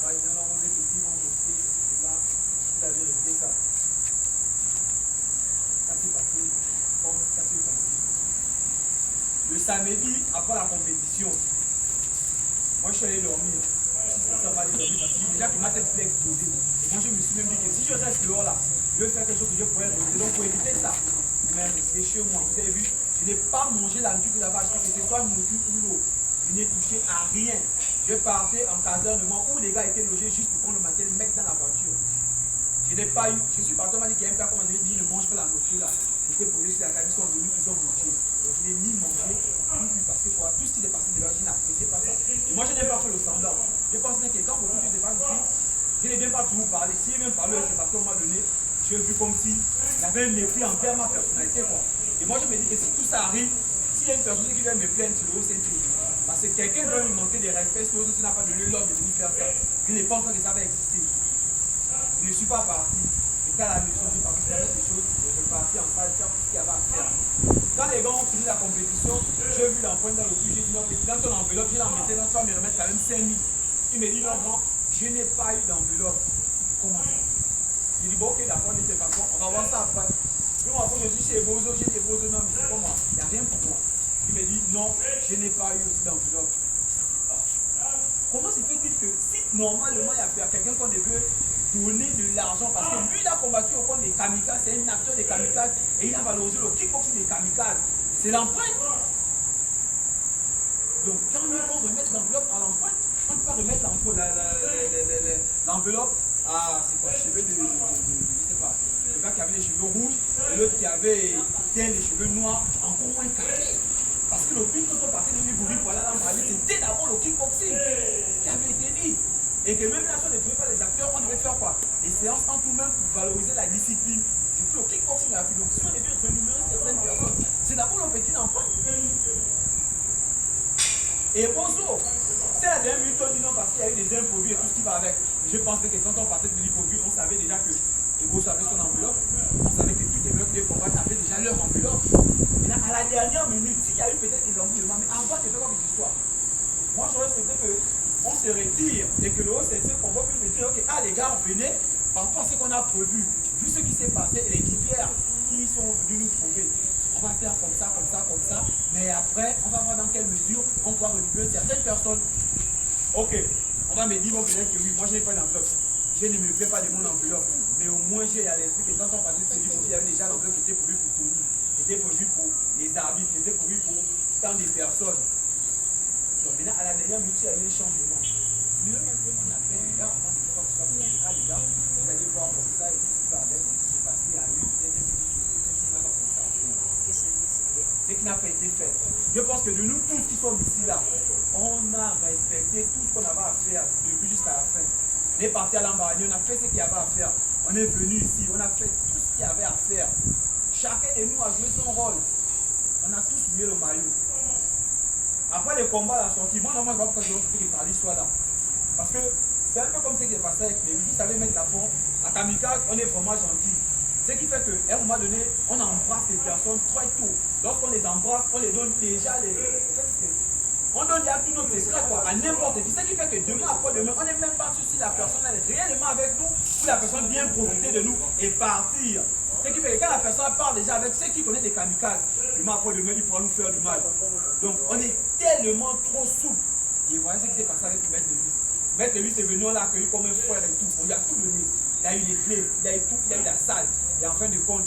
Par exemple, on est petit, on montait, c'est là, vous avez réglé ça. Ça s'est passé, comme ça s'est passé. Le samedi, après la compétition, moi je suis allé dormir. Si c'est ça, on va aller dormir parce que déjà que ma tête voulait exploser. Moi je me suis même dit que si je reste dehors là, je vais faire quelque chose que je pourrais rester. Donc pour éviter ça, même rester chez moi. Vous avez vu, je n'ai pas mangé la nourriture que j'avais achetée, que ce soit nourriture ou l'eau. Je n'ai touché à rien. Je partais en casernement où les gars étaient logés juste pour prendre le matin, le mec dans la voiture. Je n'ai pas eu, je suis parti, on m'a dit qu'il y a un plat, comme on avait dit, ne mange pas la nourriture là. J'étais posé sur la table, ils sont venus, ils ont mangé. Donc je n'ai ni mangé, ni bu, parce que quoi, tout ce qui est passé de là, je n'appréciais pas ça. Et moi je n'ai pas fait le semblant. Je pense que quand beaucoup de choses se passent ici, je n'ai bien pas toujours parlé. Si je viens parler, c'est parce qu'à un moment donné, j'ai vu comme si il y avait un mépris envers ma personnalité. Quoi. Et moi je me dis que si tout ça arrive, s'il y a une personne qui vient me plaindre sur le haut sentier, parce que quelqu'un doit lui manquer de respect, si l'autre n'a pas donné l'ordre de venir faire ça, je ne pense pas que ça va exister. Je ne suis pas parti. J'étais à la maison, j'ai parti faire des choses, je suis parti en salle, faire tout ce qu'il y avait à faire. Quand les gars ont fini la compétition, j'ai vu l'empreinte dans le cul, j'ai dit non, dans ton enveloppe, j'ai l'embêté, donc tu vas me remettre quand même 5 000. Il me dit non, non, je n'ai pas eu d'enveloppe. Comment ça? Il dit bon, ok, d'accord, de toute façon, on va voir ça après. Puis moi, après, je dis chez Bozo, j'ai des Bozo, non, mais c'est pas moi, il n'y a rien pour moi. Il me dit non, je n'ai pas eu aussi d'enveloppe. Comment se fait-il que si normalement il y a quelqu'un qu'on devait donner de l'argent, parce que lui il a combattu au compte des kamikazes, c'est un acteur des kamikazes et il a valorisé le kickboxing des kamikazes, c'est l'empreinte. Donc quand on veut remettre l'enveloppe à l'empreinte, on ne peut pas remettre l'enveloppe à c'est quoi, cheveux de je sais pas, le gars qui avait les cheveux rouges et l'autre qui avait les cheveux noirs, encore moins carré. Parce que le but quand on partait de l'Ibouri pour aller à la c'était d'abord le kickboxing qui avait été dit. Et que même là, si on ne trouvait pas les acteurs, on devait faire quoi? Des séances en tout-même pour valoriser la discipline. C'est tout le kickboxing la plus. Donc si on devait rémunérer certaines personnes, c'est d'abord le petit enfant. Et bonjour, c'est la dernière minute on dit non parce qu'il y a eu des imprévus et tout ce qui va avec. Je pense que quand on partait de l'Ibouri, on savait déjà que Ebozo avait son enveloppe. On savait que tous les mecs qui combattent avaient déjà leur enveloppe. Mais à la dernière minute, s'il y a eu peut-être des embrouillements, mais avant de faire quoi que ce soit, moi j'aurais souhaité qu'on se retire et que le haut CNC convoque une petite, ok, ah les gars, venez, par rapport à ce qu'on a prévu, vu ce qui s'est passé et les guipières qui sont venus nous trouver, on va faire comme ça, mais après, on va voir dans quelle mesure on pourra récupérer certaines personnes. Ok, on va me dire, bon, peut-être que oui, moi je n'ai pas d'enveloppe, je ne me plais pas de mon enveloppe, mais au moins j'ai à l'esprit que quand on parlait de ce livre, il y avait déjà l'enveloppe qui était prévue pour Tony, qui était prévue pour les arbitres, qui était prévue pour tant de personnes. Donc maintenant, à la dernière minute, il y a eu des changements. On a fait les gars, avant de savoir ce qu'on a les gars, vous allez voir comme ça et tout ce qui va avec, c'est parce qu'il y a eu des ce qui n'a pas été fait. Je pense que de nous tous qui sommes ici là, on a respecté tout ce qu'on avait à faire depuis jusqu'à la fin. On est parti à l'Ambarani, on a fait ce qu'il y avait à faire. On est venu ici, on a fait tout ce qu'il y avait à faire. Chacun de nous a joué son rôle. On a tous mis le maillot. Après le combat à la sortie, moi normalement je ne vois pas pourquoi je que Kali soit là. Parce que c'est un peu comme ce qui est passé avec les. Vous savez mettre la fond. À Kamikaze, on est vraiment gentil. Ce qui fait qu'à un moment donné, on embrasse les personnes très tôt. Lorsqu'on les embrasse, on les donne déjà les. On donne déjà tout notre secret quoi, à n'importe qui. Ce qui fait que demain après demain, on n'est même pas sûr si la personne est réellement avec nous ou la personne vient profiter de nous et partir. Ce qui fait que quand la personne part déjà avec ceux qui connaissent des kamikazes, demain après demain, il pourra nous faire du mal. Donc on est tellement trop souple. Et voilà ce qui s'est passé avec Maître Lewis. Maître Lewis est venu, on l'a accueilli comme un frère et tout. On lui a tout donné. Il y a eu les clés, il y a eu tout, il y a eu la salle. Et en fin de compte,